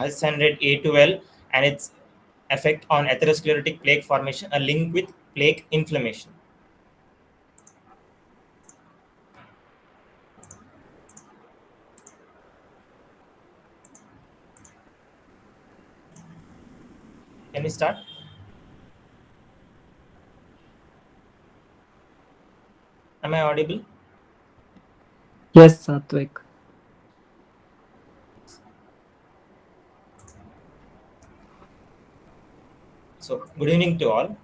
S100A12 and its effect on atherosclerotic plaque formation, a link with plaque inflammation. Can we start? Am I audible? Yes, Satvik. So, good evening to all.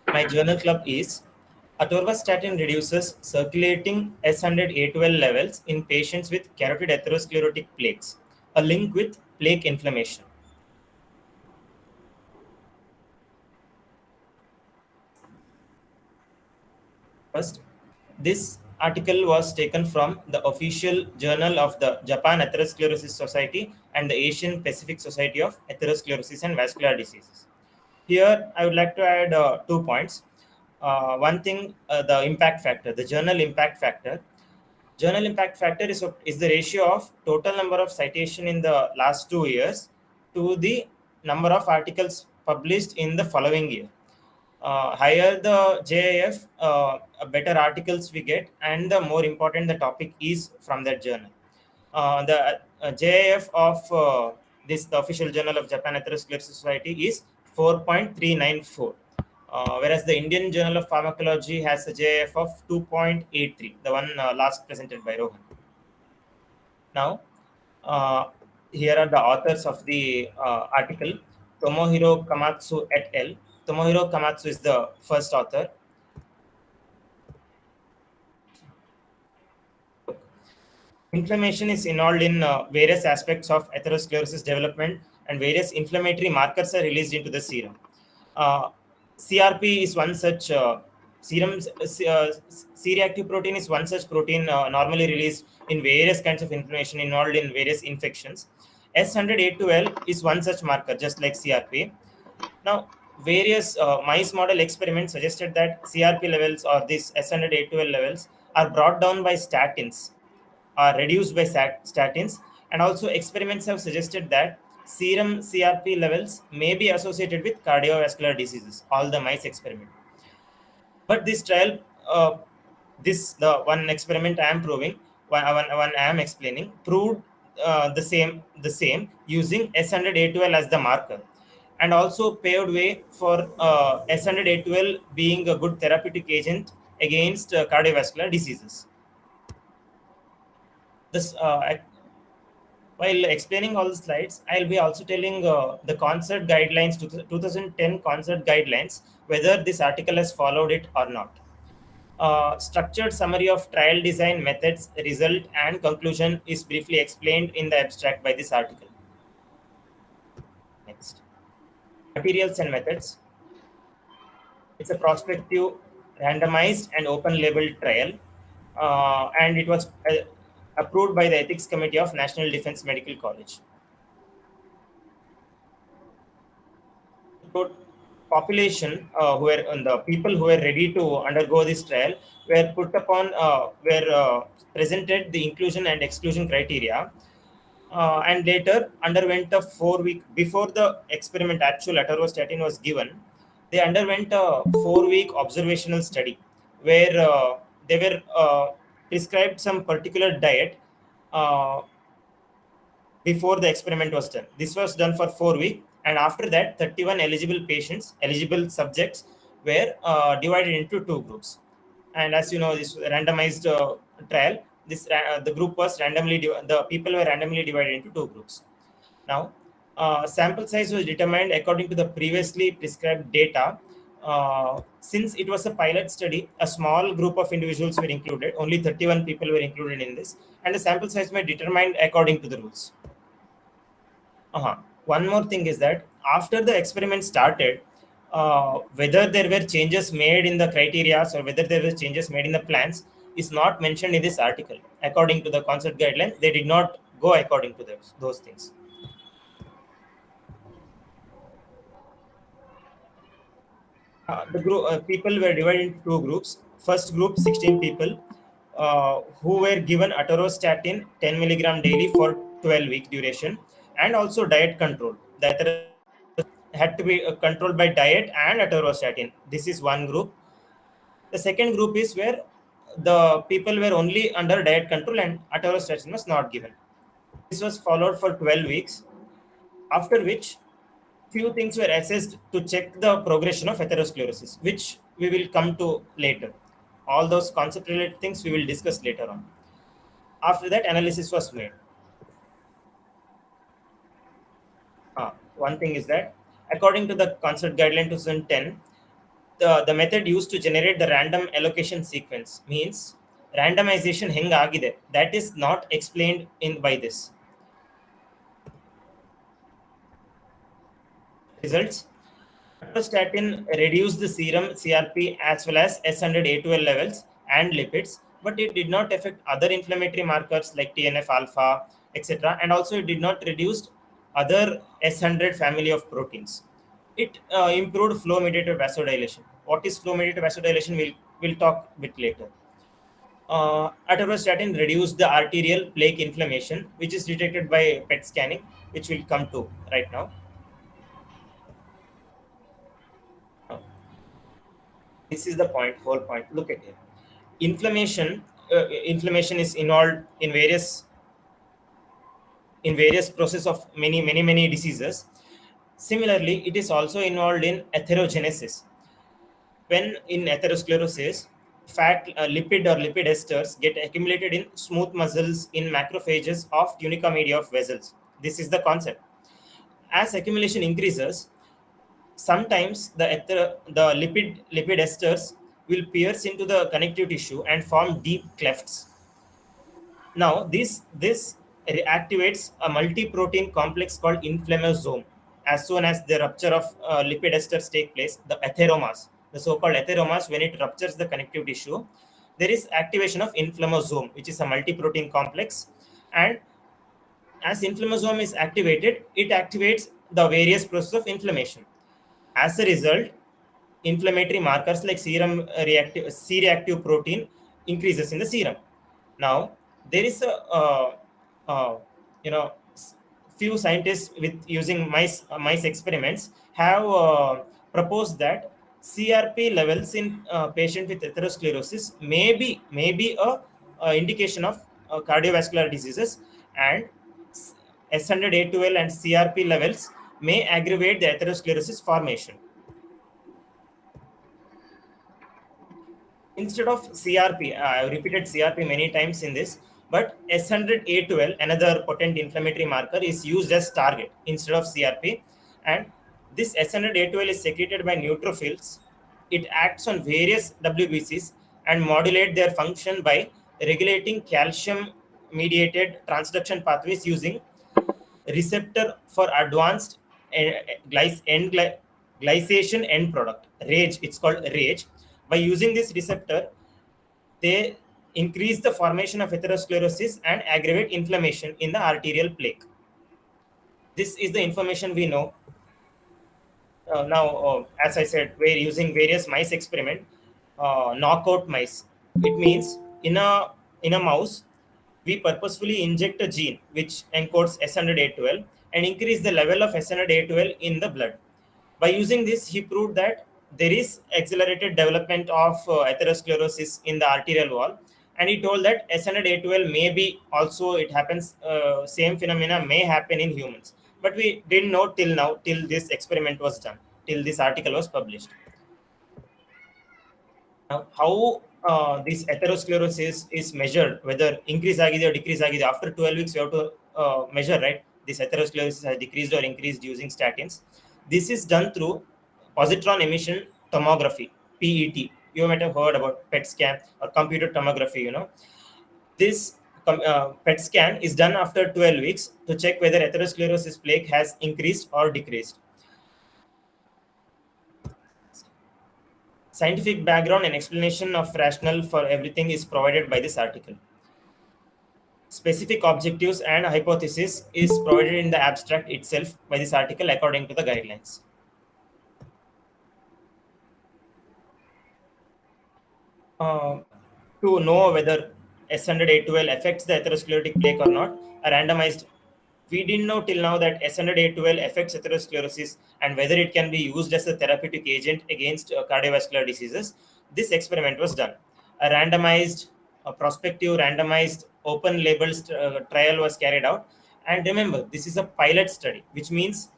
My journal club is Atorvastatin reduces circulating S100A12 levels in patients with carotid atherosclerotic plaques, a link with plaque inflammation. First, this article was taken from the official journal of the Japan Atherosclerosis Society and the Asian Pacific Society of Atherosclerosis and Vascular Diseases. Here, I would like to add 2 points. One thing, the impact factor, the journal impact factor. Journal impact factor is the ratio of total number of citation in the last 2 years to the number of articles published in the following year. Higher the JIF, better articles we get, and the more important the topic is from that journal. The JIF of the official journal of Japan Atherosclerosis Society is 4.394. Whereas the Indian Journal of Pharmacology has a JIF of 2.83, the one last presented by Rohan. Now, uh, here are the authors of the article. Tomohiro Kamatsu et al. Tomohiro Kamatsu is the first author. Inflammation is involved in various aspects of atherosclerosis development, and various inflammatory markers are released into the serum. Uh, CRP is one such serum. C-reactive protein is one such protein normally released in various kinds of inflammation involved in various infections. S100A12 is one such marker, just like CRP. Now, various mice model experiments suggested that CRP levels or this S100A12 levels are brought down by statins, are reduced by statins, and also experiments have suggested that serum CRP levels may be associated with cardiovascular diseases. All the mice experiment, but this trial, this the one experiment I am proving, one I am explaining, proved the same using S100A12 as the marker, and also paved way for S100A12 being a good therapeutic agent against cardiovascular diseases. This While explaining all the slides, I'll be also telling the concert guidelines, 2010 concert guidelines, whether this article has followed it or not. Structured summary of trial design, methods, result, and conclusion is briefly explained in the abstract by this article. Next. Materials and methods. It's a prospective, randomized, and open label trial, and it was approved by the Ethics Committee of National Defense Medical College. So, population who were the people who were ready to undergo this trial were put upon were presented the inclusion and exclusion criteria, and later underwent a 4 week before the experiment actual atorvastatin was given. They underwent a 4 week observational study where they were prescribed some particular diet uh, before the experiment was done. This was done for 4 weeks, and after that, 31 eligible subjects were divided into two groups. And as you know, this randomized trial. The group was the people were randomly divided into two groups. Now, sample size was determined according to the previously prescribed data. Since it was a pilot study, a small group of individuals were included. Only 31 people were included in this, and the sample size were determined according to the rules. One more thing is that after the experiment started, whether there were changes made in the criteria or whether there were changes made in the plans is not mentioned in this article. According to the concept guidelines, they did not go according to those things. The group people were divided into two groups. First group, 16 people, who were given atorvastatin 10 milligram daily for 12-week duration, and also diet control. The had to be controlled by diet and atorvastatin. This is one group. The second group is where the people were only under diet control and atorvastatin was not given. This was followed for 12 weeks, after which few things were assessed to check the progression of atherosclerosis, which we will come to later. All those concept related things we will discuss later on. After that, analysis was made. One thing is that, according to the concept guideline 2010, the method used to generate the random allocation sequence means randomization hengagide. That is not explained in by this. Results: Atorvastatin reduced the serum CRP as well as S100A12 levels and lipids, but it did not affect other inflammatory markers like TNF alpha, etc. And also, it did not reduce other S100 family of proteins. It improved flow-mediated vasodilation. What is flow-mediated vasodilation? We'll talk a bit later. Atorvastatin reduced the arterial plaque inflammation, which is detected by PET scanning, which we'll come to right now. Uh, this is the point, whole point. Look at it. Inflammation is involved in various process of many diseases. Similarly, it is also involved in atherogenesis. When in atherosclerosis, fat lipid or lipid esters get accumulated in smooth muscles in macrophages of tunica media of vessels. This is the concept. As accumulation increases, sometimes the lipid esters will pierce into the connective tissue and form deep clefts. Now, this activates a multi-protein complex called inflammasome. As soon as the rupture of lipid esters take place, the so-called atheromas, when it ruptures the connective tissue, there is activation of inflammasome, which is a multi-protein complex. And as inflammasome is activated, it activates the various processes of inflammation. As a result, inflammatory markers like C-reactive protein increases in the serum. Now, there is a you know few scientists with using mice experiments have proposed that CRP levels in patient with atherosclerosis may be a indication of cardiovascular diseases, and S100A12 and CRP levels may aggravate the atherosclerosis formation. Instead of CRP, I've repeated CRP many times in this, but S100A12, another potent inflammatory marker, is used as target instead of CRP. And this S100A12 is secreted by neutrophils. It acts on various WBCs and modulate their function by regulating calcium mediated transduction pathways using receptor for advanced glycation end product, RAGE. It's called RAGE. By using this receptor, they increase the formation of atherosclerosis and aggravate inflammation in the arterial plaque. This is the information we know. Now, as I said, we're using various mice experiment, knockout mice. It means in a mouse, we purposefully inject a gene which encodes S100A12 and increase the level of S100A12 in the blood. By using this, he proved that there is accelerated development of atherosclerosis in the arterial wall, and he told that S100A12 may be also, it happens, same phenomena may happen in humans, but we didn't know till now, till this experiment was done, till this article was published. Now, how this atherosclerosis is measured, whether increase agide or decrease agide, after 12 weeks, we have to measure, right? This atherosclerosis has decreased or increased using statins. This is done through positron emission tomography, PET. You might have heard about PET scan or computed tomography, This PET scan is done after 12 weeks to check whether atherosclerosis plaque has increased or decreased. Scientific background and explanation of rationale for everything is provided by this article. Specific objectives and hypothesis is provided in the abstract itself by this article according to the guidelines. Uh, to know whether S100A12 affects the atherosclerotic plaque or not, a randomized We didn't know till now that S100A12 affects atherosclerosis and whether it can be used as a therapeutic agent against cardiovascular diseases. This experiment was done. A prospective randomized open label trial was carried out. And remember, this is a pilot study, which means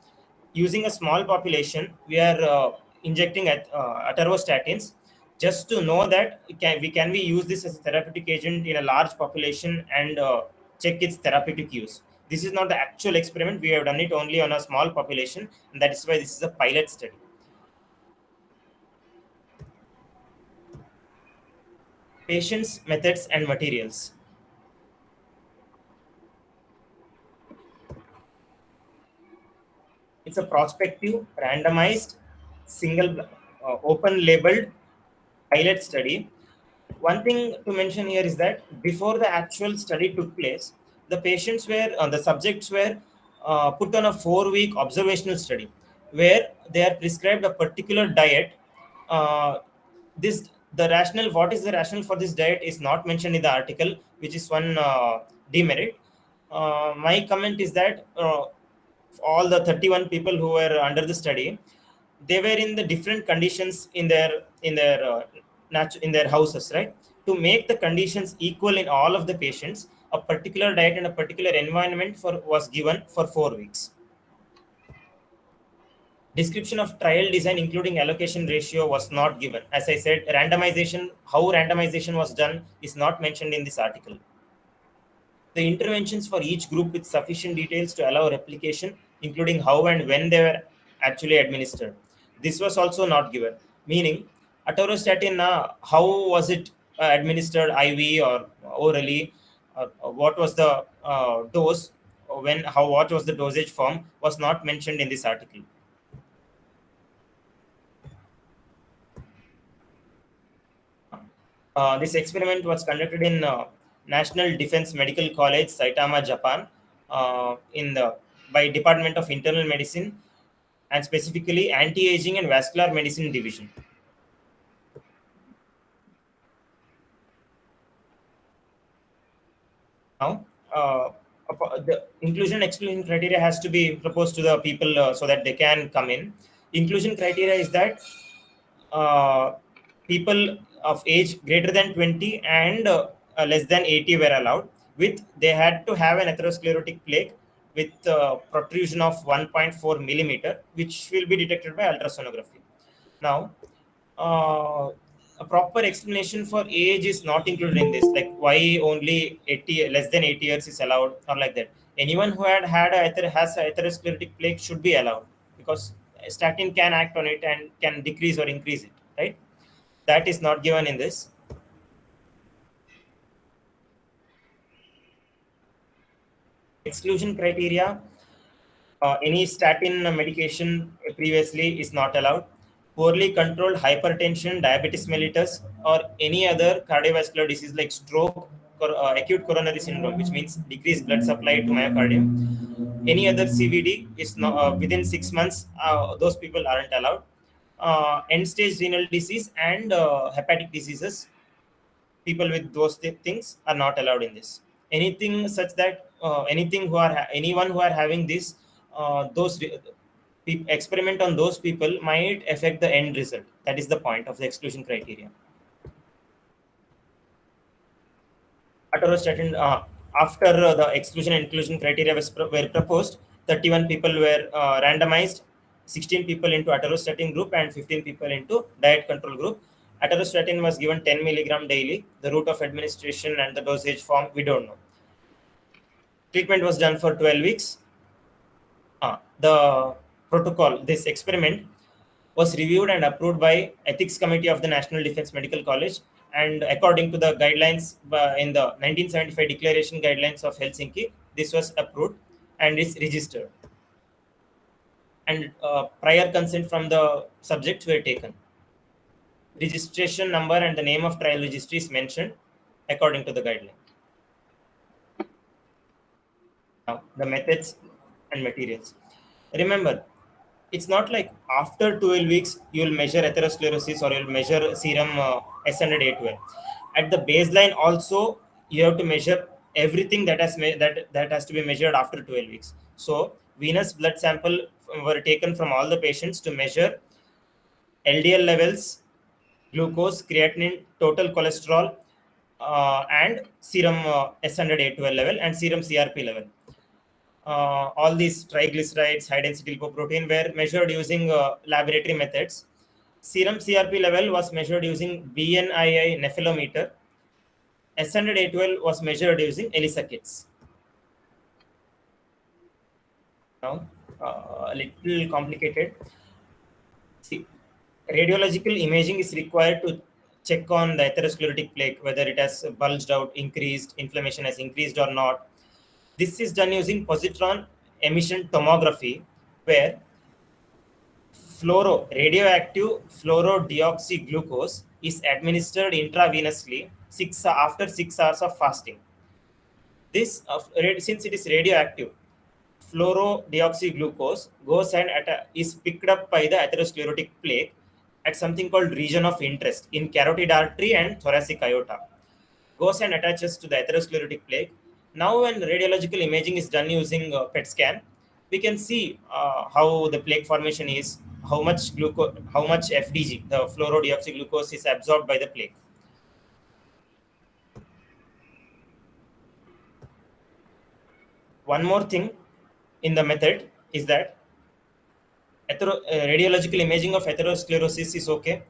using a small population, we are injecting atorvastatins just to know that can we use this as a therapeutic agent in a large population and check its therapeutic use. This is not the actual experiment. We have done it only on a small population, and that is why this is a pilot study. Patients, methods, and materials. It's a prospective, randomized, single, open labeled pilot study. One thing to mention here is that before the actual study took place, the subjects were put on a 4-week observational study where they are prescribed a particular diet. Uh, this the rationale. What is the rationale for this diet is not mentioned in the article, which is one demerit. My comment is that all the 31 people who were under the study, they were in the different conditions in their houses, right? To make the conditions equal in all of the patients, a particular diet and a particular environment for was given for 4 weeks. Description of trial design including allocation ratio was not given. As I said, how randomization was done is not mentioned in this article. The interventions for each group with sufficient details to allow replication, including how and when they were actually administered. This was also not given, meaning atorvastatin, how was it administered, IV or orally, what was the dose, what was the dosage form, was not mentioned in this article. This experiment was conducted in National Defense Medical College, Saitama, Japan, in the by Department of Internal Medicine and specifically Anti-Aging and Vascular Medicine Division. Now, the inclusion and exclusion criteria has to be proposed to the people so that they can come in. Inclusion criteria is that uh, people of age greater than 20 and less than 80 were allowed. With they had to have an atherosclerotic plaque with protrusion of 1.4 millimeter, which will be detected by ultrasonography. Now, uh, a proper explanation for age is not included in this, like why only 80, less than 80 years is allowed, or like that. Anyone who has a atherosclerotic plaque should be allowed, because statin can act on it and can decrease or increase it, right? That is not given in this. Exclusion criteria: any statin medication previously is not allowed. Poorly controlled hypertension, diabetes mellitus, or any other cardiovascular disease like stroke or acute coronary syndrome, which means decreased blood supply to myocardium. Any other CVD is not, within 6 months. Those people aren't allowed. End-stage renal disease and hepatic diseases, people with those things are not allowed in this. Anything such that anyone who are having this, experiment on those people might affect the end result. That is the point of the exclusion criteria. Atorvastatin, after the exclusion and inclusion criteria were proposed, 31 people were randomized, 16 people into atorvastatin group and 15 people into diet control group. Atorvastatin was given 10 milligram daily. The route of administration and the dosage form, we don't know. Treatment was done for 12 weeks. The protocol, this experiment was reviewed and approved by Ethics Committee of the National Defense Medical College, and according to the guidelines in the 1975 Declaration Guidelines of Helsinki, this was approved and is registered. And prior consent from the subjects were taken. Registration number and the name of trial registry is mentioned according to the guideline. Now, the methods and materials. Remember, it's not like after 12 weeks you'll measure atherosclerosis or you'll measure serum S100A12. At the baseline also, you have to measure everything that has to be measured after 12 weeks. So venous blood sample were taken from all the patients to measure LDL levels, glucose, creatinine, total cholesterol, and serum S100A12 level and serum CRP level. All these triglycerides, high density lipoprotein were measured using laboratory methods. Serum CRP level was measured using BNII nephelometer. S100A12 was measured using ELISA kits. Now, a little complicated. See, radiological imaging is required to check on the atherosclerotic plaque, whether it has bulged out, increased, inflammation has increased or not. This is done using positron emission tomography, where radioactive fluorodeoxyglucose is administered intravenously after 6 hours of fasting. Since it is radioactive, fluorodeoxyglucose goes and is picked up by the atherosclerotic plaque at something called region of interest in carotid artery and thoracic aorta. Goes and attaches to the atherosclerotic plaque. Now, when radiological imaging is done using PET scan, we can see how the plaque formation is, how much FDG, the fluorodeoxyglucose, is absorbed by the plaque. One more thing in the method is that radiological imaging of atherosclerosis is okay.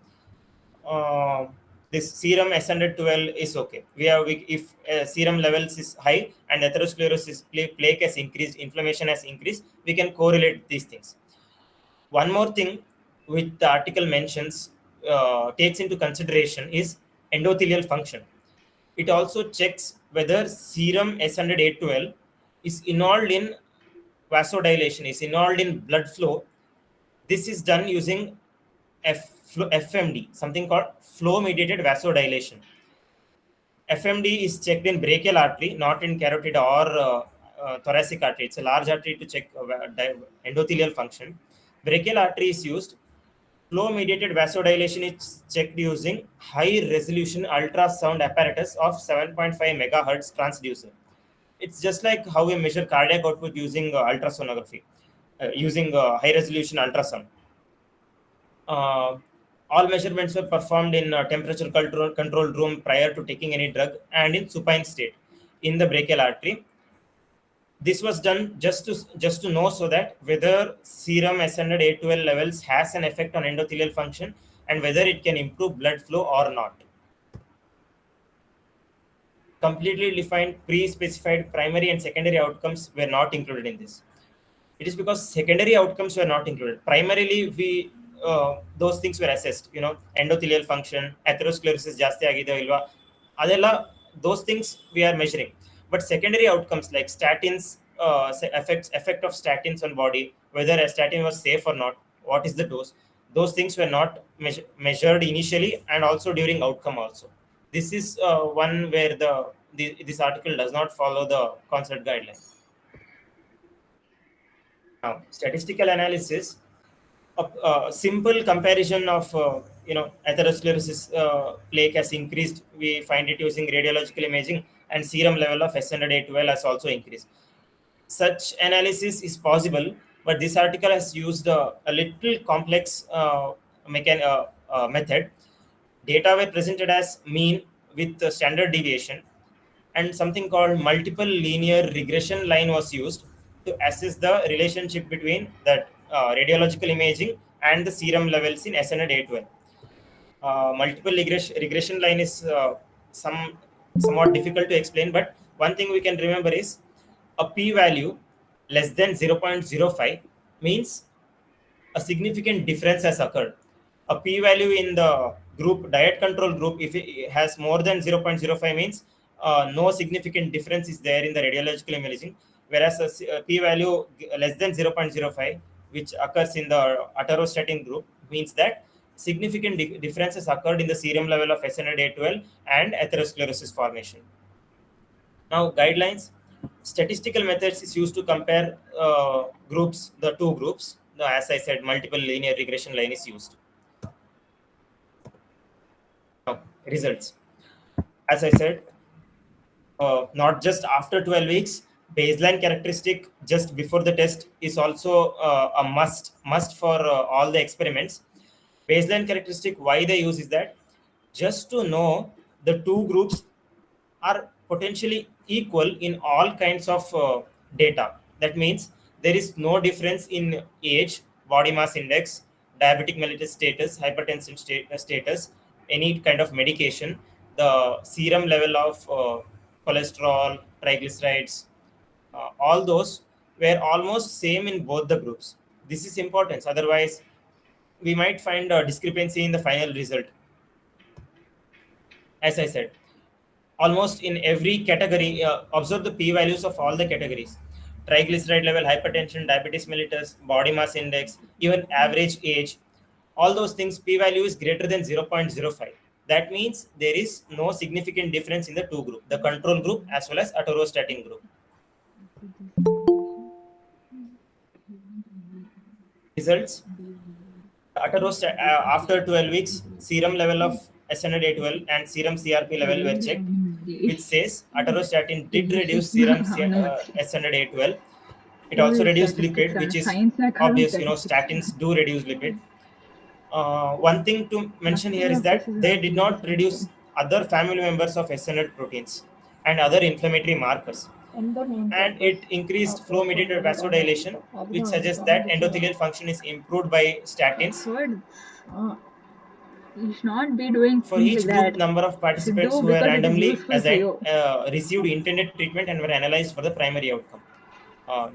This serum S112 is okay. If serum levels is high and atherosclerosis plaque has increased, inflammation has increased, we can correlate these things. One more thing which the article mentions, takes into consideration, is endothelial function. It also checks whether serum S100A12 is involved in vasodilation, is involved in blood flow. This is done using FMD, something called flow mediated vasodilation. FMD is checked in brachial artery, not in carotid or thoracic artery. It's a large artery to check endothelial function. Brachial artery is used. Flow mediated vasodilation is checked using high resolution ultrasound apparatus of 7.5 megahertz transducer. It's just like how we measure cardiac output using ultrasonography, using high resolution ultrasound. Uh, all measurements were performed in a temperature controlled room prior to taking any drug and in supine state in the brachial artery. This was done just to know so that whether serum S100A12 levels has an effect on endothelial function and whether it can improve blood flow or not. Completely defined pre-specified primary and secondary outcomes were not included in this. It is because secondary outcomes were not included. Primarily, those things were assessed. Endothelial function, atherosclerosis ಜಾಸ್ತಿ ಆಗಿದೆ ಇಲ್ವಾ, ಅದೆಲ್ಲ those things we are measuring. But secondary outcomes like statins, effect of statins on body, whether a statin was safe or not, what is the dose, those things were not measured initially and also during outcome also. This is one where this article does not follow the concept guideline. Now, statistical analysis, a simple comparison of atherosclerosis plaque has increased. We find it using radiological imaging, and serum level of S100A12 has also increased. Such analysis is possible, but this article has used a little complex method. Data were presented as mean with standard deviation, and something called multiple linear regression line was used to assess the relationship between that radiological imaging and the serum levels in S100A12. Multiple regression line is somewhat difficult to explain, but one thing we can remember is a p-value less than 0.05 means a significant difference has occurred. A p-value in the diet control group, if it has more than 0.05 means no significant difference is there in the radiological imaging, whereas a p-value less than 0.05, which occurs in the Atorvastatin group, means that significant differences occurred in the serum level of S100A12 and atherosclerosis formation. Now, guidelines. Statistical methods is used to compare the two groups. As I said, multiple linear regression line is used. Now, results. As I said, not just after 12 weeks, Baseline characteristic just before the test is also a must for all the experiments. Baseline characteristic, why they use is that just to know the two groups are potentially equal in all kinds of data. That means there is no difference in age, body mass index, diabetic mellitus status, hypertension status, any kind of medication, the serum level of cholesterol, triglycerides, all those were almost same in both the groups. This is important. Otherwise, we might find a discrepancy in the final result. As I said, almost in every category, observe the p values of all the categories: triglyceride level, hypertension, diabetes mellitus, body mass index, even average age. All those things, p value is greater than 0.05. That means there is no significant difference in the two group, the control group as well as atorvastatin group. Results: after 12 weeks, serum level of S100A12 and serum CRP level were checked, which says atorvastatin did reduce serum S100A12. It also Old reduced statistics lipid, and which is science like having obvious. statistics. Statins do reduce lipid. One thing to mention here Nothing is of this that is they did actually not differential. reduce other family members of S100 proteins and other inflammatory markers. In the main And purpose it increased of flow mediated vasodilation, which suggests that endothelial function is improved by statins. Third, you should not be doing For things like each group, that. number of You should participants do who were because it is randomly useful for assigned you. received intended treatment and were analyzed for the primary outcome.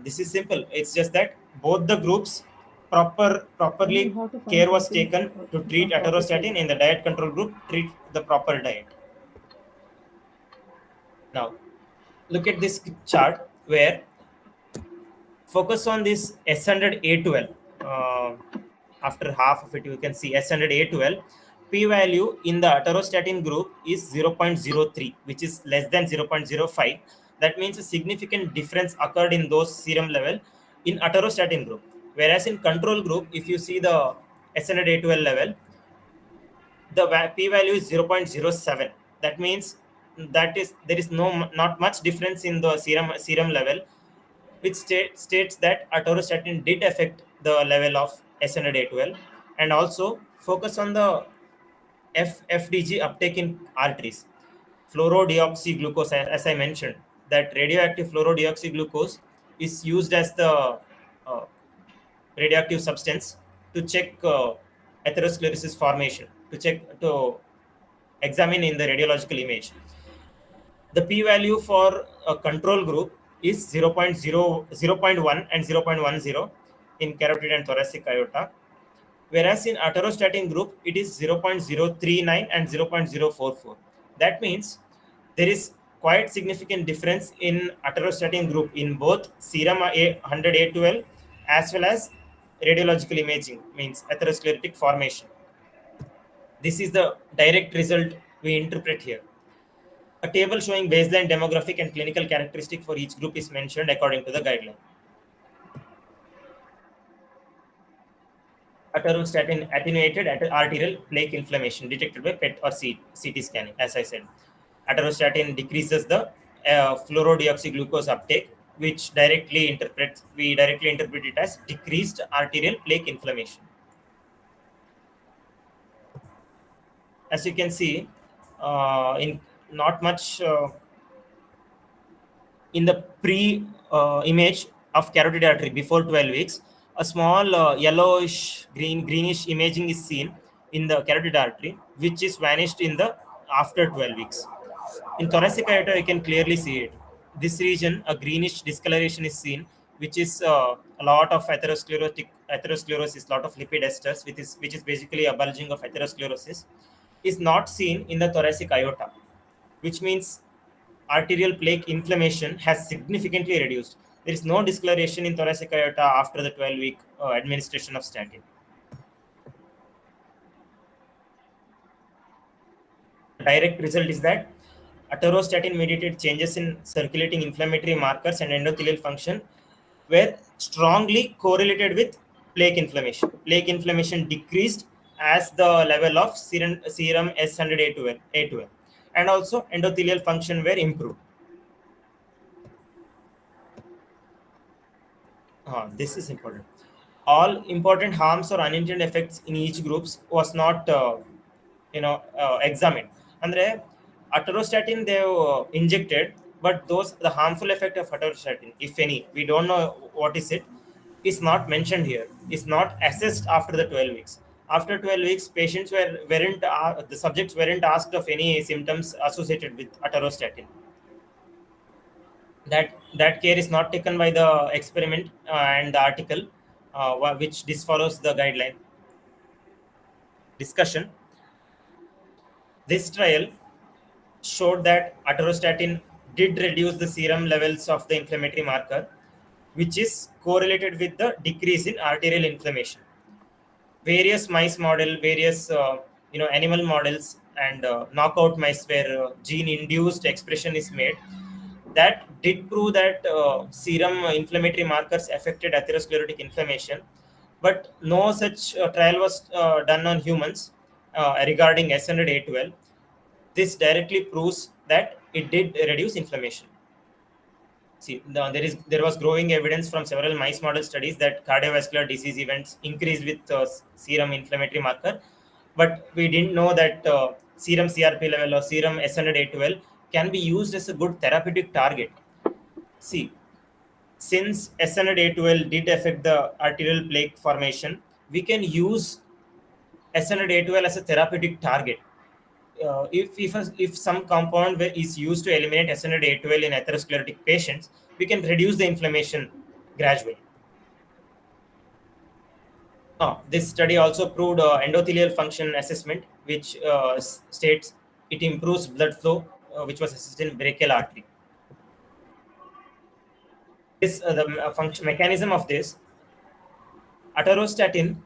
This is simple. It's just that both the groups and you properly have to find care was something taken to treat some topic like atorvastatin. In the diet control group, treat the proper diet. Now, look at this chart where focus on this S100A12. After half of it, you can see S100A12. P value in the atorvastatin group is 0.03, which is less than 0.05. That means a significant difference occurred in those serum level in atorvastatin group. Whereas in control group, if you see the S100A12 level, the p value is 0.07. That means that is there is not much difference in the serum level, which states that atorvastatin did affect the level of S100A12. And also focus on the FDG uptake in arteries. Fluorodeoxyglucose, as I mentioned, that radioactive fluorodeoxyglucose is used as the uh, radioactive substance to check atherosclerosis formation, to examine in the radiological image. The p value for a control group is 0.1 and 0.10 in carotid and thoracic aorta, whereas in atorvastatin group it is 0.039 and 0.044. That means there is quite significant difference in atorvastatin group in both serum A100A12 as well as radiological imaging, means atherosclerotic formation. This is the direct result we interpret here. A table showing baseline demographic and clinical characteristic for each group is mentioned according to the guideline. Atorvastatin attenuated arterial plaque inflammation detected by PET or CT scanning. As I said, atorvastatin decreases the fluorodeoxyglucose uptake, which we directly interpret it as decreased arterial plaque inflammation. As you can see, in not much in the pre image of carotid artery before 12 weeks, a small yellowish greenish imaging is seen in the carotid artery, which is vanished in the after 12 weeks. In thoracic aorta, you can clearly see it. This region, a greenish discoloration is seen, which is a lot of atherosclerosis, lot of lipid esters, which is basically a bulging of atherosclerosis, is not seen in the thoracic aorta, which means arterial plaque inflammation has significantly reduced. There is no discoloration in thoracic aorta after the 12-week administration of statin. The direct result is that atorvastatin mediated changes in circulating inflammatory markers and endothelial function were strongly correlated with plaque inflammation. Plaque inflammation decreased as the level of serum S100A12, and also endothelial function were improved. this is important. All important harms or unintended effects in each groups was not examined. Andre Atorostatin they injected, but those the harmful effect of Atorostatin, if any, we don't know what is it, is not mentioned here. Is not assessed after the 12 weeks. After 12 weeks, patients weren't the subjects weren't asked of any symptoms associated with Atorostatin. That care is not taken by the experiment and the article, which disfollows the guideline discussion. This trial showed that atorvastatin did reduce the serum levels of the inflammatory marker, which is correlated with the decrease in arterial inflammation. Various mice model, various animal models, and knockout mice where gene-induced expression is made, that did prove that serum inflammatory markers affected atherosclerotic inflammation, but no such trial was done on humans regarding S100A12. This directly proves that it did reduce inflammation. See, there was growing evidence from several mice model studies that cardiovascular disease events increase with serum inflammatory marker, but we didn't know that serum CRP level or serum S100A12 can be used as a good therapeutic target. See, since S100A12 did affect the arterial plaque formation, we can use S100A12 as a therapeutic target. If some compound is used to eliminate S100A12 in atherosclerotic patients, we can reduce the inflammation gradually. This study also proved endothelial function assessment, which states it improves blood flow, which was assessed in brachial artery. This the function mechanism of this atorvastatin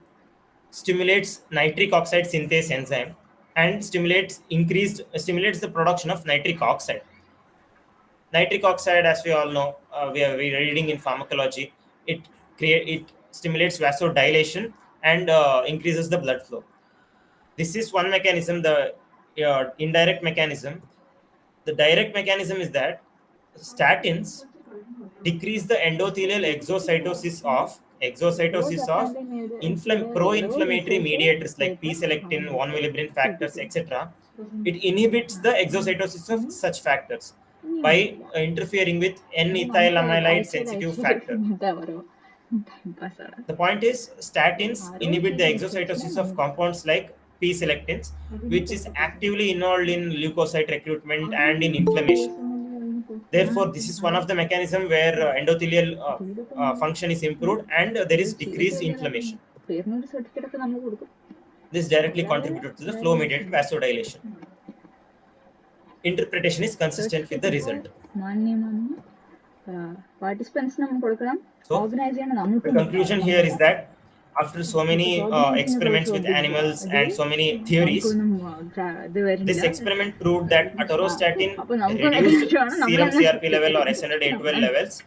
stimulates nitric oxide synthase enzyme and stimulates the production of nitric oxide. Nitric oxide, as we all know, we are reading in pharmacology, it stimulates vasodilation and increases the blood flow. This is one mechanism. The indirect mechanism. The direct mechanism is that statins decrease the endothelial exocytosis of pro-inflammatory mediators like P-selectin, von Willebrand factors, etc. It inhibits the exocytosis of such factors by interfering with N-ethylamylate sensitive factor. The point is, statins inhibit the exocytosis of compounds like P-selectins, which is actively involved in leukocyte recruitment and in inflammation. Therefore, this is one of the mechanisms where endothelial function is improved and there is decreased inflammation. This directly contributed to the flow-mediated vasodilation. Interpretation is consistent with the result. So, the conclusion here is that after so many experiments with animals and so many theories, this experiment proved that atorvastatin reduced serum CRP level or S100A12 levels,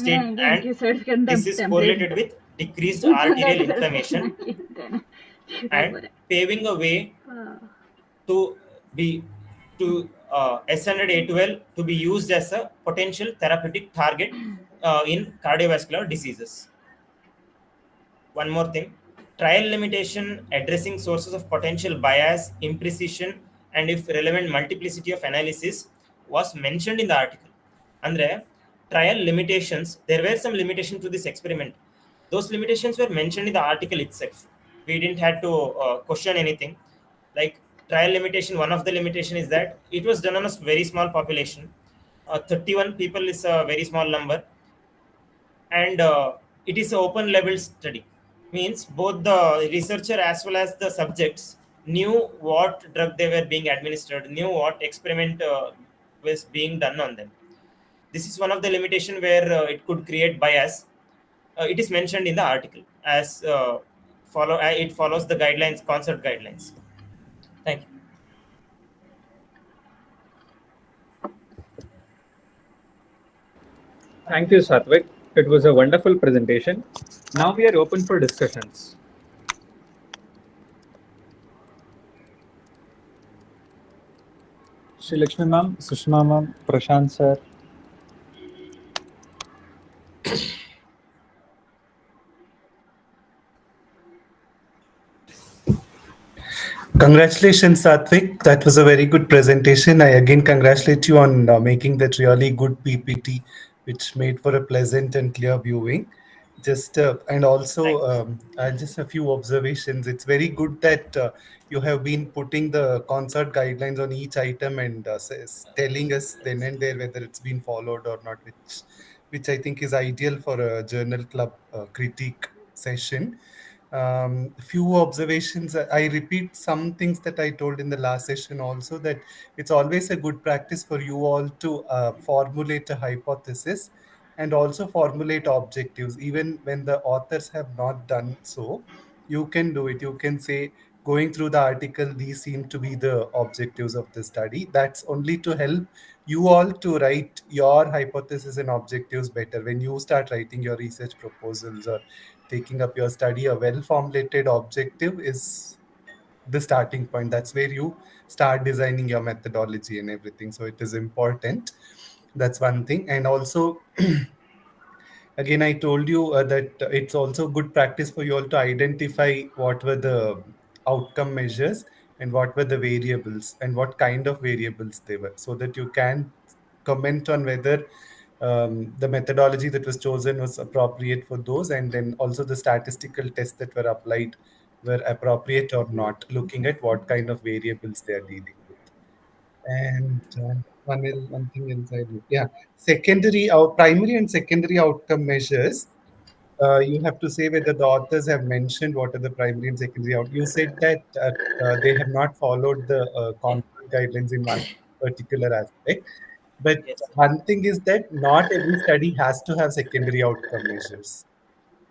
and this is correlated with decreased arterial inflammation and paving a way to S100A12 to be used as a potential therapeutic target in cardiovascular diseases. One more thing, trial limitation addressing sources of potential bias, imprecision, and if relevant multiplicity of analysis was mentioned in the article. Andre, trial limitations, there were some limitations to this experiment. Those limitations were mentioned in the article itself. We didn't have to question anything. Like trial limitation, one of the limitation is that it was done on a very small population. 31 people is a very small number, and it is an open label study. Means both the researcher as well as the subjects knew what drug they were being administered, knew what experiment was being done on them. This is one of the limitation where it could create bias. It is mentioned in the article as it follows the guidelines, concept guidelines. Thank you. Thank you, Satvik. It was a wonderful presentation. Now we are open for discussions. Shri Lakshmi ma'am, Sushma ma'am, Prashant sir. Congratulations, Satvik. That was a very good presentation. I again congratulate you on making that really good PPT, which made for a pleasant and clear viewing. Just and also, Thanks. just a few observations. It's very good that you have been putting the concert guidelines on each item and telling us then and there whether it's been followed or not, which I think is ideal for a journal club critique session. Few observations. I repeat some things that I told in the last session also, that it's always a good practice for you all to formulate a hypothesis and also formulate objectives. Even when the authors have not done so, you can do it. You can say, going through the article, these seem to be the objectives of the study. That's only to help you all to write your hypothesis and objectives better. When you start writing your research proposals or taking up your study, a well formulated objective is the starting point. That's where you start designing your methodology and everything. So it is important. That's one thing. And also, again, I told you that it's also good practice for you all to identify what were the outcome measures and what were the variables and what kind of variables they were, so that you can comment on whether the methodology that was chosen was appropriate for those, and then also the statistical tests that were applied were appropriate or not, looking at what kind of variables they are dealing with. And one thing else I do. Yeah, primary and secondary outcome measures. You have to say whether the authors have mentioned what are the primary and secondary out. You said that they have not followed the Yeah. content guidelines in one particular aspect. But Yes. one thing is that not every study has to have secondary outcome measures.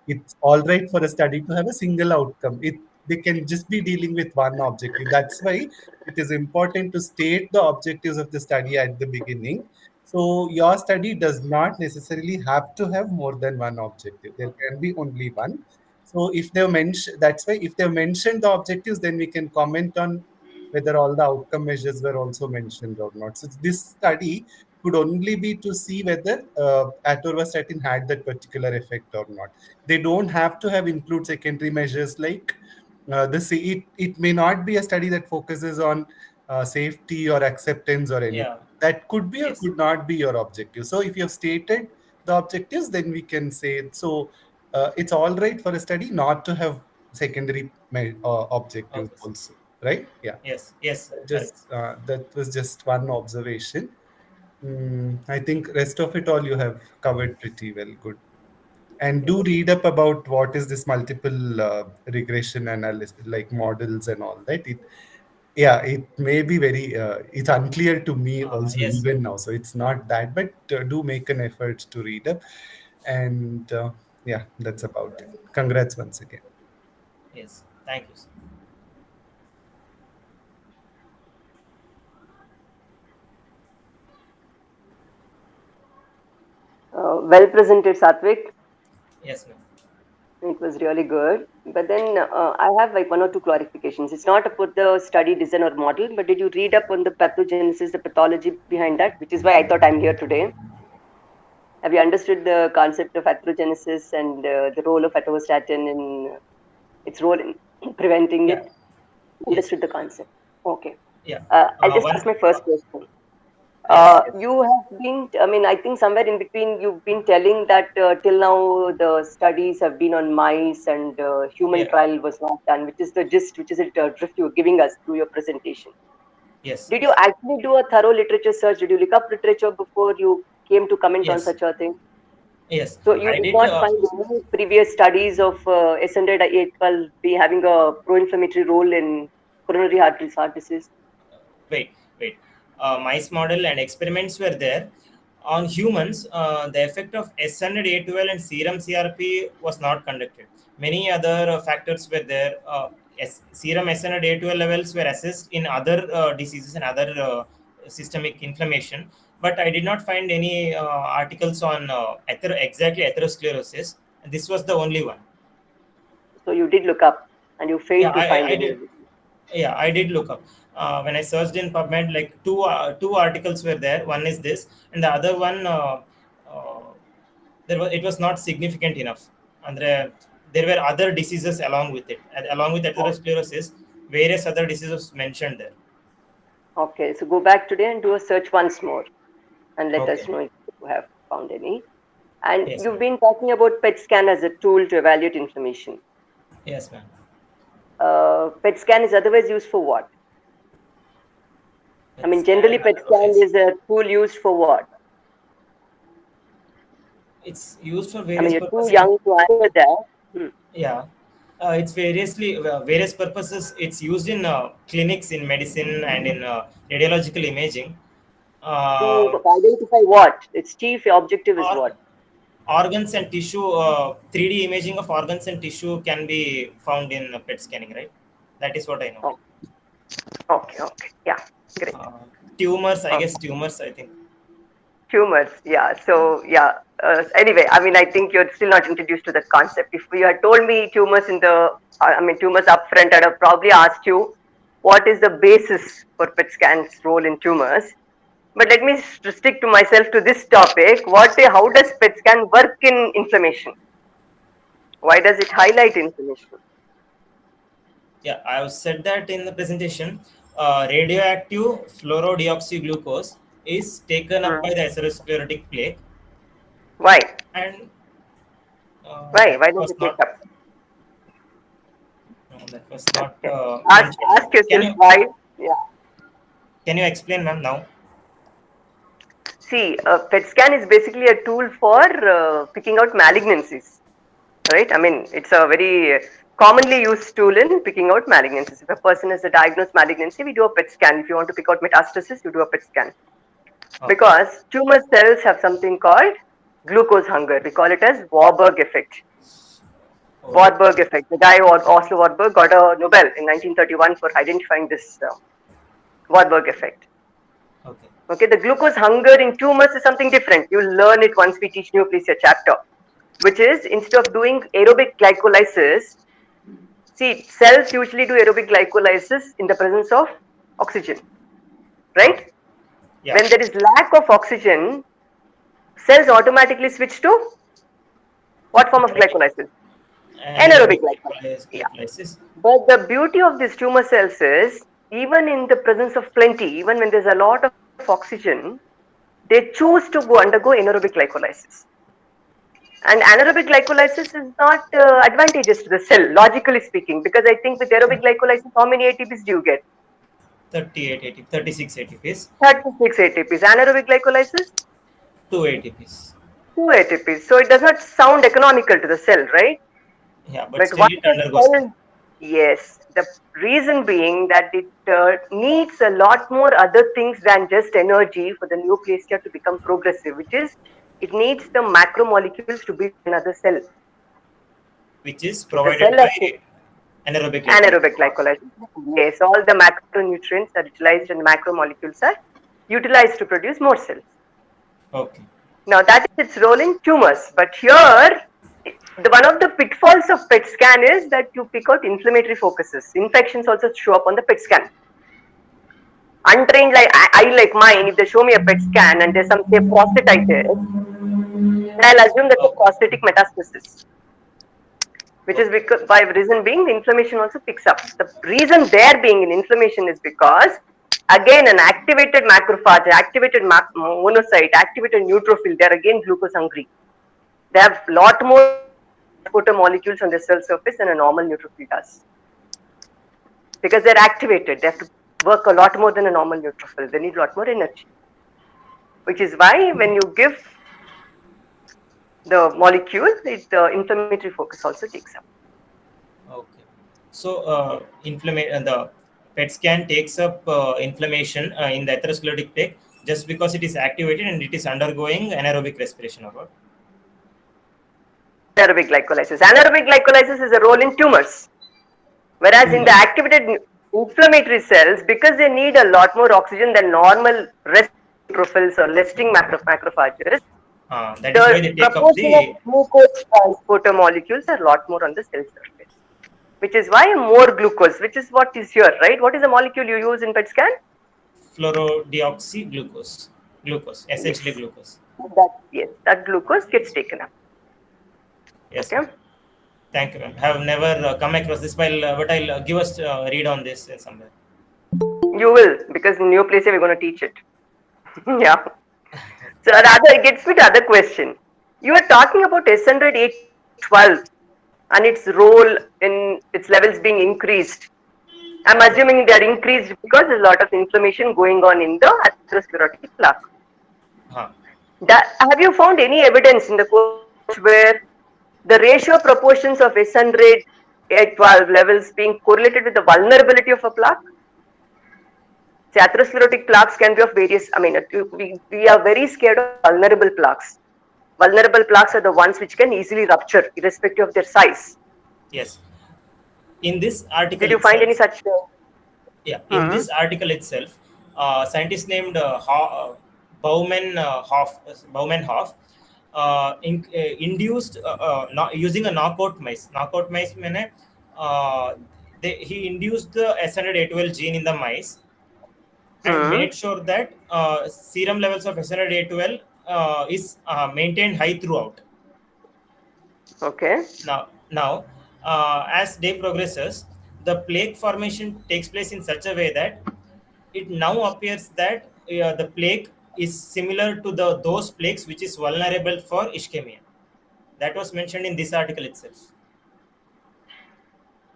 It's all right for a study to have a single outcome. They can just be dealing with one objective. That's why it is important to state the objectives of the study at the beginning. So your study does not necessarily have to have more than one objective. There can be only one. So if they mention, that's why if they mentioned the objectives, then we can comment on whether all the outcome measures were also mentioned or not. So this study could only be to see whether atorvastatin had that particular effect or not. They don't have to have include secondary measures like it may not be a study that focuses on safety or acceptance or anything. Yeah. That could be or Yes. could not be your objective. So if you have stated the objectives, then we can say it. So it's all right for a study not to have secondary objectives Okay. also, right? Yeah. Yes. Yes. Just Correct. that was just one observation. I think rest of it all you have covered pretty well. Good. And do Yes. read up about what is this multiple regression analysis, like models and all that. It may be very, it's unclear to me also Yes. even now. So it's not that, but do make an effort to read up. And yeah, that's about it. Congrats once again. Yes. Thank you, sir. Well presented, Satvik. Yes, ma'am. It was really good. But then I have like one or two clarifications. It's not about the study design or model, but did you read up on the pathogenesis, the pathology behind that, which is why I thought I'm here today? Have you understood the concept of atherogenesis and the role of atorvastatin in its role in preventing Yeah. it? Yes. Understood the concept. Okay. Yeah. I'll just One. ask my first question. Yes. Yes. You have been, I mean, I think somewhere in between, you've been telling that till now the studies have been on mice and human Yeah. trial was not done, which is the gist, which is the drift you were giving us through your presentation. Yes. Did you Yes. actually do a thorough literature search? Did you look up literature before you came to comment on Yes. such a thing? Yes. So you I did did. not find any previous studies of S100A12 be having a pro-inflammatory role in coronary arteries heart disease? Wait. Wait. Mice model and experiments were there. On humans, the effect of S100A12 and serum CRP was not conducted. Many other factors were there. Serum S100A12 levels were assessed in other diseases and other systemic inflammation, but I did not find any articles on exactly atherosclerosis. This was the only one. So you did look up and you Yeah, failed to find I any did. evidence. Yeah, I did look up. When I searched in PubMed, like two articles were there. One is this, and the other one uh, it was not significant enough. And there were other diseases along with it, along with atherosclerosis. various other diseases mentioned there. Okay, so go back today and do a search once more and let us Okay. know if you have found any. And Yes, you've ma'am. been talking about PET scan as a tool to evaluate inflammation. Yes, ma'am. PET scan is otherwise used for what? I PET mean, scan. generally PET scan Yes. is a tool used for what? It's used for I mean, various you're too purposes. young to answer that. Hmm. Yeah. It's various purposes. It's used in clinics, in medicine, and in radiological imaging. To Uh, identify what? Its chief objective is or what? organs and tissue, 3D imaging of organs and tissue can be found in PET scanning, right? That is what I know. Oh, okay. Yeah, great. Uh, Tumors, I Okay. guess tumors, I think. Tumors, yeah. So, yeah. Anyway, I mean, I think you're still not introduced to the concept. If you had told me tumors tumors upfront, I'd have probably asked you what is the basis for PET scan's role in tumors. But let me stick to myself to this topic. How does PET scan work in inflammation? Why does it highlight inflammation? Yeah, I have said that in the presentation. Radioactive fluorodeoxyglucose is taken up Hmm. by the atherosclerotic plaque, Why? and Why? that Why don't was you take not up? no, that was not Okay. mentioned. Ask yourself why. Yeah. Can you explain, ma'am, now? See, PET scan is basically a tool for picking out malignancies, right? I mean, it's a very commonly used tool in picking out malignancies. If a person has a diagnosed malignancy, we do a PET scan. If you want to pick out metastasis, you do a PET scan. Okay. Because tumor cells have something called glucose hunger. We call it as Warburg effect. Oh, Warburg effect. The guy Oslo Warburg got a Nobel in 1931 for identifying this Warburg effect. okay. Okay, the glucose hunger in tumors is something different. You'll learn it once we teach nucleus chapter, which is instead of doing aerobic glycolysis, see, cells usually do aerobic glycolysis in the presence of oxygen, right? Okay. Yeah. When there is lack of oxygen, cells automatically switch to what form of Anaerobic, glycolysis? anaerobic Anaerobic glycolysis. Yeah. glycolysis. But the beauty of these tumor cells is even in the presence of plenty, even when there's a lot of oxygen, they choose to undergo anaerobic glycolysis. And anaerobic glycolysis is not advantageous to the cell, logically speaking, because I think with aerobic glycolysis, how many ATPs do you get? 38 ATP, 36 ATPs, 36 ATPs. Anaerobic glycolysis, 2 ATPs. 2 ATPs. So it does not sound economical to the cell, right? Yeah, but But still once it the undergoes. cell, yes, the reason being that it needs a lot more other things than just energy for the neoplasia to become progressive, which is it needs the macromolecules to build another cell. Which is If the provided cell has by anaerobic anaerobic glycolysis. glycolysis, yes, all the macronutrients are utilized and macromolecules are utilized to produce more cells. Okay. Now that is its role in tumors. But here, one of the pitfalls of PET scan is that you pick out inflammatory focuses. Infections also show up on the PET scan. Untrained like I like mine, if they show me a PET scan and there's some say prostatitis, then I'll assume that's a Okay. prostatic metastasis. Which is Okay. because by reason being the inflammation also picks up. The reason there being in inflammation is because again an activated macrophage, activated monocyte, activated neutrophil, they're again glucose hungry. They have a lot more transporter molecules on the cell surface than a normal neutrophil does. Because they're activated, they have to work a lot more than a normal neutrophil. They need a lot more energy. Which is why when you give the molecule, the inflammatory focus also takes up. Okay. So, the PET scan takes up inflammation in the atherosclerotic plaque just because it is activated and it is undergoing anaerobic respiration or what? Anaerobic glycolysis. Anaerobic glycolysis is a role in tumors. Whereas in the Tumors. activated inflammatory cells, because they need a lot more oxygen than normal resting neutrophils or resting macrophages, That is why the they take up proportion of the. glucose transporter molecules are a lot more on the cell surface. Which is why more glucose, which is what is here, right? What is the molecule you use in PET scan? Fluorodeoxyglucose. Glucose, essentially Yes. glucose. That glucose gets taken up. Yes, Okay. ma'am. Thank you, ma'am. Have never come across this, but I'll give us read on this somewhere. You will, because in your place we're going to teach it. Yeah. So rather, it gets me to other question. You are talking about S100A12 and its role in its levels being increased. I'm Yeah. assuming they are increased because there's a lot of inflammation going on in the atherosclerotic plaque. Huh. Have you found any evidence in the course where the ratio proportions of S100A12 levels being correlated with the vulnerability of a plaque? See, atherosclerotic plaques can be of various, I mean, we are very scared of vulnerable plaques. Vulnerable plaques are the ones which can easily rupture irrespective of their size. Yes. In this article Did you find any itself, such? yeah, in Hmm. this article itself, scientists named Bauman Hoff induced using a knockout mice मैंने he induced the S100A12 gene in the mice and Hmm. made sure that serum levels of S100A12 is maintained high throughout. Okay. Now, as day progresses, the plaque formation takes place in such a way that it now appears that the plaque is similar to those plaques which is vulnerable for ischemia. That was mentioned in this article itself.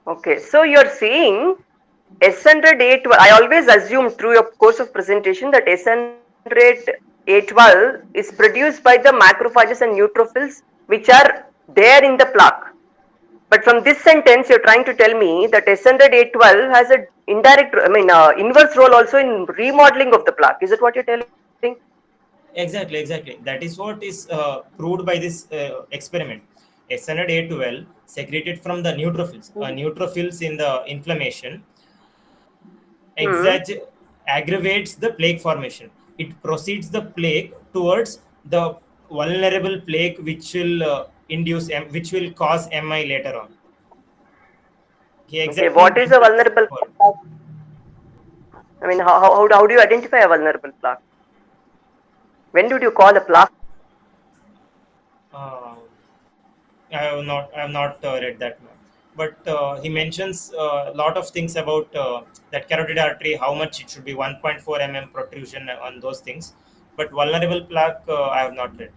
Okay. So you're saying S100A12. I always assumed through your course of presentation that S100A12 is produced by the macrophages and neutrophils which are there in the plaque. But from this sentence, you're trying to tell me that S100A12 has an inverse role also in remodeling of the plaque. Is it what you're telling? Exactly. That is what is proved by this experiment. S100A12 secreted from the neutrophils. Neutrophils in the inflammation Hmm. aggravates the plaque formation. It proceeds the plaque towards the vulnerable plaque, which will which will cause MI later on. He Okay. exactly What is a mentions vulnerable for plaque? I mean, how do you identify a vulnerable plaque? When did you call a plaque vulnerable? uh, I have not read that much, but he mentions a lot of things about that carotid artery, how much it should be 1.4 protrusion on those things. But vulnerable plaque, I have not read.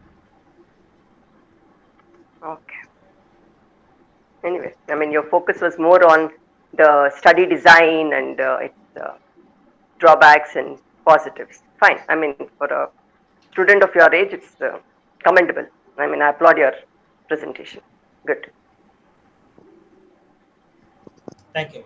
Okay. Anyway, I mean, your focus was more on the study design and its drawbacks and positives. Fine. I mean, for a student of your age, it's commendable. I mean, I applaud your presentation. Good. Thank you.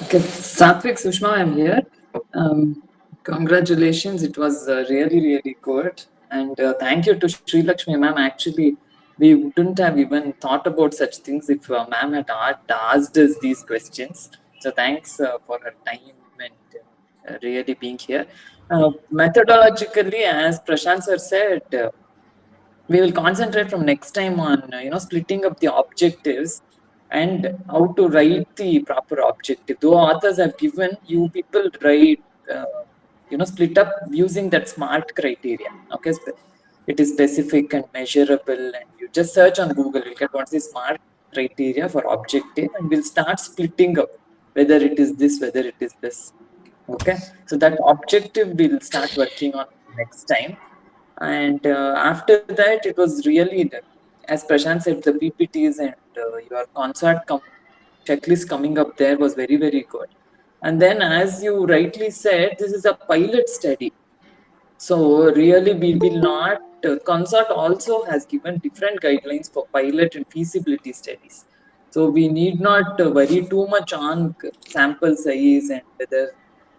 Okay, Satvik, Sushma, I'm here. Congratulations, it was really good. And thank you to Sri Lakshmi, ma'am. Actually, we wouldn't have even thought about such things if ma'am had asked us these questions. So thanks for her time and really being here. Methodologically, as Prashant sir said, we will concentrate from next time on splitting up the objectives and how to write the proper objective. Though authors have given, you people write split up using that SMART criteria. Okay, it is specific and measurable, and you just search on Google, you'll get what's the SMART criteria for objective, and we'll start splitting up whether it is this, whether it is this. Okay, so that objective we'll start working on next time. And after that, it was really, as Prashant said, the PPTs and your concert checklist coming up there was very good. And then, as you rightly said, this is a pilot study. So really, we will not. Concert also has given different guidelines for pilot and feasibility studies. So we need not worry too much on sample size and whether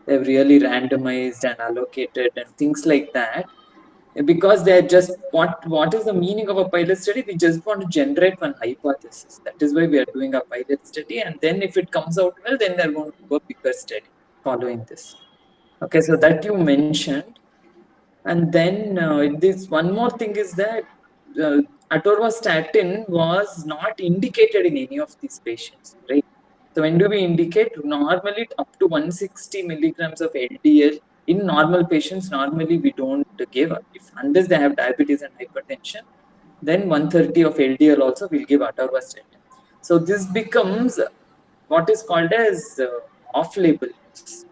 they've really randomized and allocated and things like that, because they're just what is the meaning of a pilot study. We just want to generate one hypothesis. That is why we are doing a pilot study, and then if it comes out well, then they're going to do a bigger study following this. Okay, so that you mentioned. And then this one more thing is that Atorvastatin was not indicated in any of these patients, right? So when do we indicate? Normally up to 160 milligrams of LDL in normal patients. Normally we don't give, unless they have diabetes and hypertension. Then 130 of LDL also will give atorvastatin. So this becomes what is called as off-label use.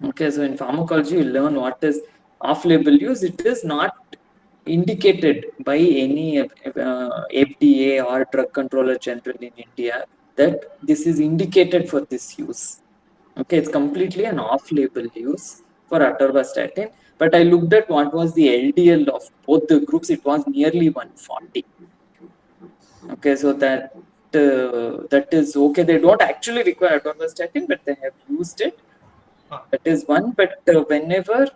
Okay, so in pharmacology you learn what is off-label use. It is not indicated by any FDA or drug controller general in India that this is indicated for this use. Okay, it's completely an off-label use for atorvastatin. But I looked at what was the LDL of both the groups. It was nearly 140. Okay, so that is okay. They don't actually require atorvastatin, but they have used it. That is one. But whenever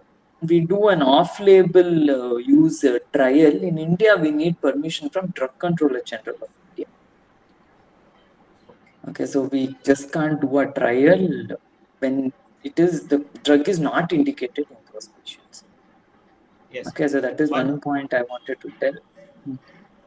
we do an off-label use trial in India, we need permission from Drug Controller General of India. Okay, so we just can't do a trial when the drug is not indicated in those patients. Yes. Okay, so that is one point I wanted to tell.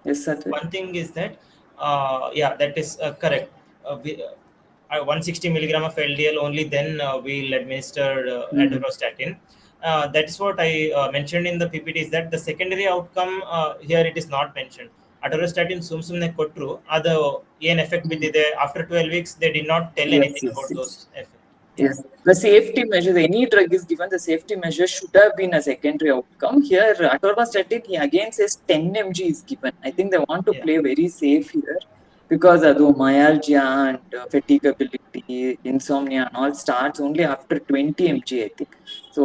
Yes, sir. One thing is that, that is correct. 160 milligram of LDL only, then we'll administer atorvastatin. That is what I mentioned in the PPT, is that the secondary outcome here it is not mentioned. Atorvastatin sumne kotru adu ಏನು effect ಬಿದ್ದಿದೆ after 12 weeks they did not tell anything about those effects. Yes, the safety measure, any drug is given, the safety measure should have been a secondary outcome. Here, atorvastatin, he again says 10 mg is given. I think they want to play very safe here, because myalgia and fatigability, insomnia and all starts only after 20 mg, I think. So,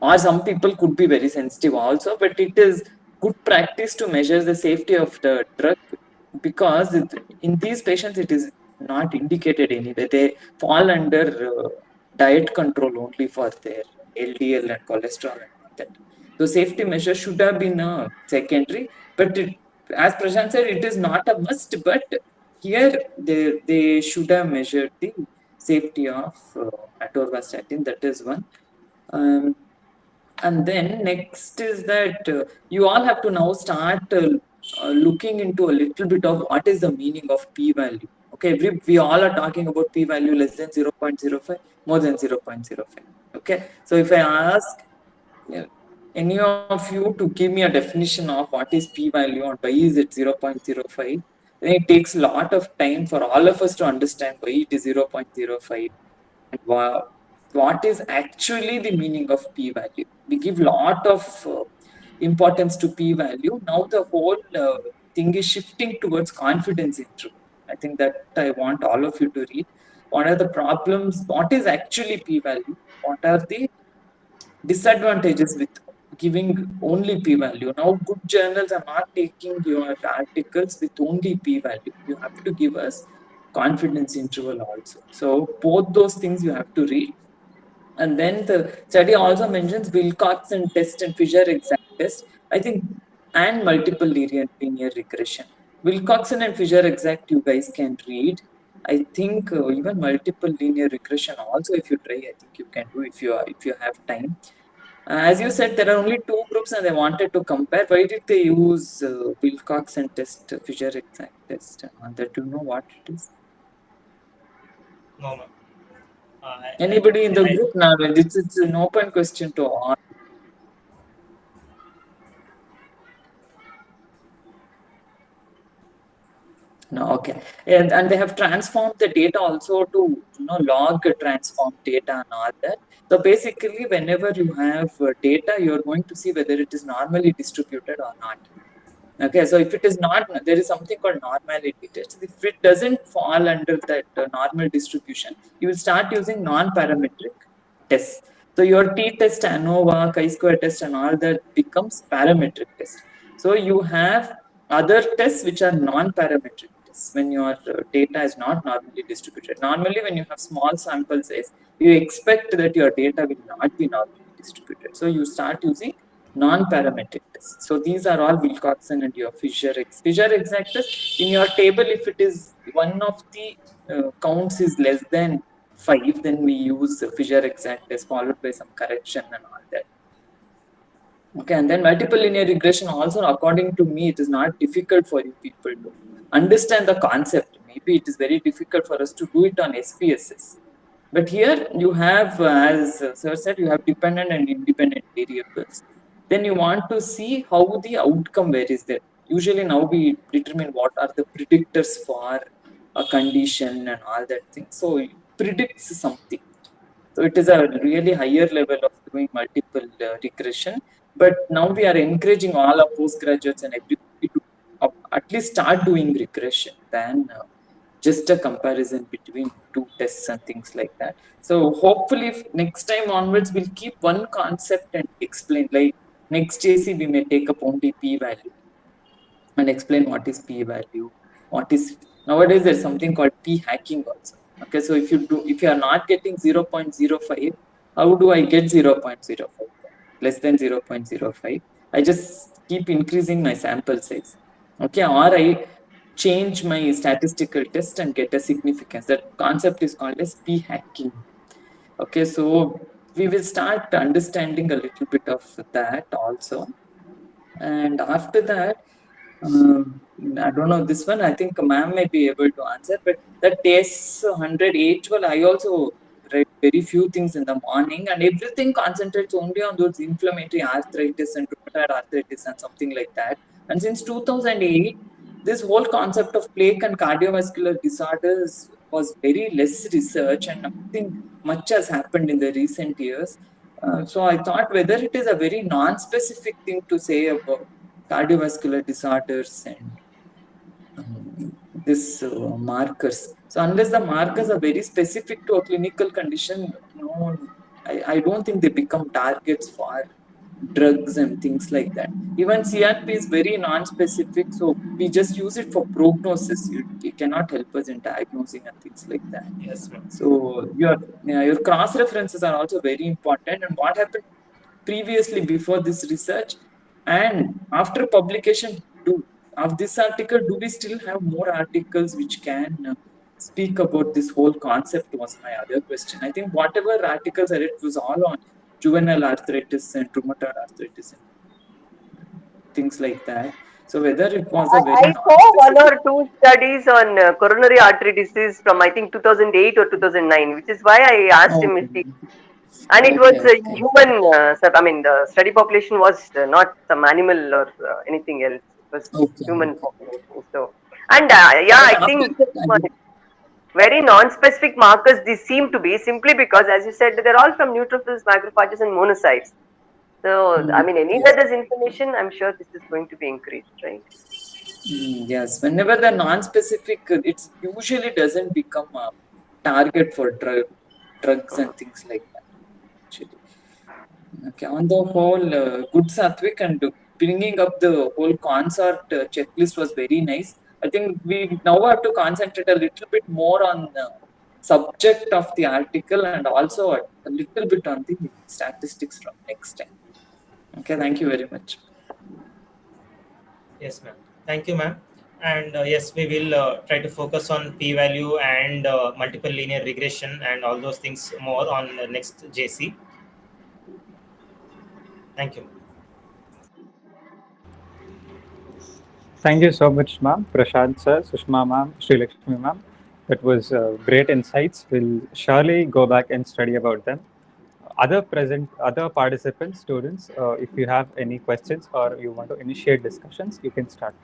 or some people could be very sensitive also, but it is good practice to measure the safety of the drug, because in these patients it is not indicated anyway. They fall under diet control only for their LDL and cholesterol and all that. So safety measure should have been secondary, but as Prashant said, it is not a must. But here they should have measured the safety of atorvastatin. That is one. And then next is that you all have to now start looking into a little bit of what is the meaning of p-value. Okay, we all are talking about p-value less than 0.05, more than 0.05. Okay, so if I ask any of you to give me a definition of what is p-value and why is it 0.05, then it takes a lot of time for all of us to understand why it is 0.05 and what is actually the meaning of p-value. We give lot of importance to p-value. Now the whole thing is shifting towards confidence interval. I think that I want all of you to read. What are the problems? What is actually p-value? What are the disadvantages with giving only p-value? Now good journals are not taking your articles with only p-value. You have to give us confidence interval also. So both those things you have to read. And then the study also mentions Wilcoxon test and Fisher-Exact test, I think, and multiple linear regression. Wilcoxon and Fisher-Exact you guys can read. I think even multiple linear regression also, if you try, I think you can do if you have time. As you said, there are only two groups and they wanted to compare. Why did they use Wilcoxon test, Fisher-Exact test? That you know what it is? No, ma'am. Anybody in the group now? It's an open question to all. No, okay. And they have transformed the data also to log transform data and all that. So basically, whenever you have data, you're going to see whether it is normally distributed or not. Okay, so if it is not, there is something called normality test. If it doesn't fall under that normal distribution, you will start using non-parametric tests. So your t-test, ANOVA, chi-square test and all that becomes parametric test. So you have other tests which are non-parametric tests when your data is not normally distributed. Normally, when you have small sample size, you expect that your data will not be normally distributed. So you start using non-parametric tests. So these are all Wilcoxon and your Fisher-Exact test. In your table, if it is one of the counts is less than 5, then we use Fisher-Exact test followed by some correction and all that. Okay, and then multiple linear regression also, according to me, it is not difficult for you people to understand the concept. maybe it is very difficult for us to do it on SPSS. But here you have, as Sir said, you have dependent and independent variables. Then you want to see how the outcome varies there. Usually now we determine what are the predictors for a condition and all that thing. So it predicts something. So it is a really higher level of doing multiple regression. But now we are encouraging all our postgraduates and everybody to at least start doing regression than just a comparison between two tests and things like that. So hopefully next time onwards, we'll keep one concept and explain, like next JC, we may take up only p-value and explain what is p-value, what is, nowadays there's something called p-hacking also. Okay, so if you are not getting 0.05, how do I get 0.05? Less than 0.05. I just keep increasing my sample size. Okay, or I change my statistical test and get a significance. That concept is called as p-hacking. Okay, so we will start understanding a little bit of that also. And after that, I don't know this one. I think ma'am may be able to answer. But that S100A12, I also read very few things in the morning, and everything concentrates only on those inflammatory arthritis and rheumatoid arthritis and something like that. And since 2008, this whole concept of plaque and cardiovascular disorders was very less research, and nothing much has happened in the recent years. So I thought whether it is a very non-specific thing to say about cardiovascular disorders and this markers. So unless the markers are very specific to a clinical condition, no, I don't think they become targets for drugs and things like that. Even CRP is very non-specific, so we just use it for prognosis. It cannot help us in diagnosing and things like that. Yes, ma'am. So your cross references are also very important. And what happened previously before this research and after publication of this article, do we still have more articles which can speak about this whole concept was my other question. I think whatever articles I read was all on juvenile arthritis and rheumatoid arthritis and things like that. So whether it was a very I saw one or two studies on coronary artery disease from I think 2008 or 2009, which is why I asked him if he. And it was a human. I mean, the study population was not some animal or anything else. It was human population. So, and yeah, I think very non-specific markers these seem to be, simply because, as you said, they're all from neutrophils, macrophages, and monocytes. So, I mean, any that is information, I'm sure this is going to be increased, right? Yes, whenever the non-specific, it usually doesn't become a target for drugs and things like that. Actually, okay. On the whole, good Satvik, and bringing up the whole consort checklist was very nice. I think we now have to concentrate a little bit more on the subject of the article and also a little bit on the statistics from next time. Okay, thank you very much. Yes, ma'am. Thank you, ma'am. And yes, we will try to focus on p-value and multiple linear regression and all those things more on the next JC. Thank you. Thank you so much, ma'am. Prashant sir, Sushma ma'am, Sri Lakshmi ma'am. That was great insights. We'll surely go back and study about them. Other participants, students, if you have any questions or you want to initiate discussions, you can start.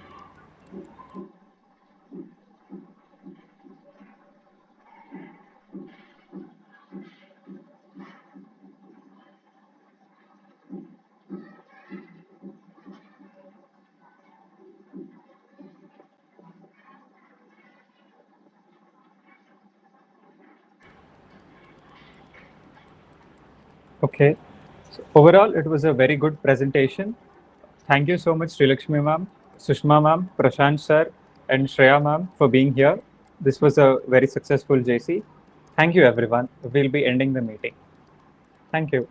Okay. So overall, it was a very good presentation. Thank you so much, Sri Lakshmi ma'am, Sushma ma'am, Prashant sir, and Shreya ma'am for being here. This was a very successful JC. Thank you, everyone. We'll be ending the meeting. Thank you.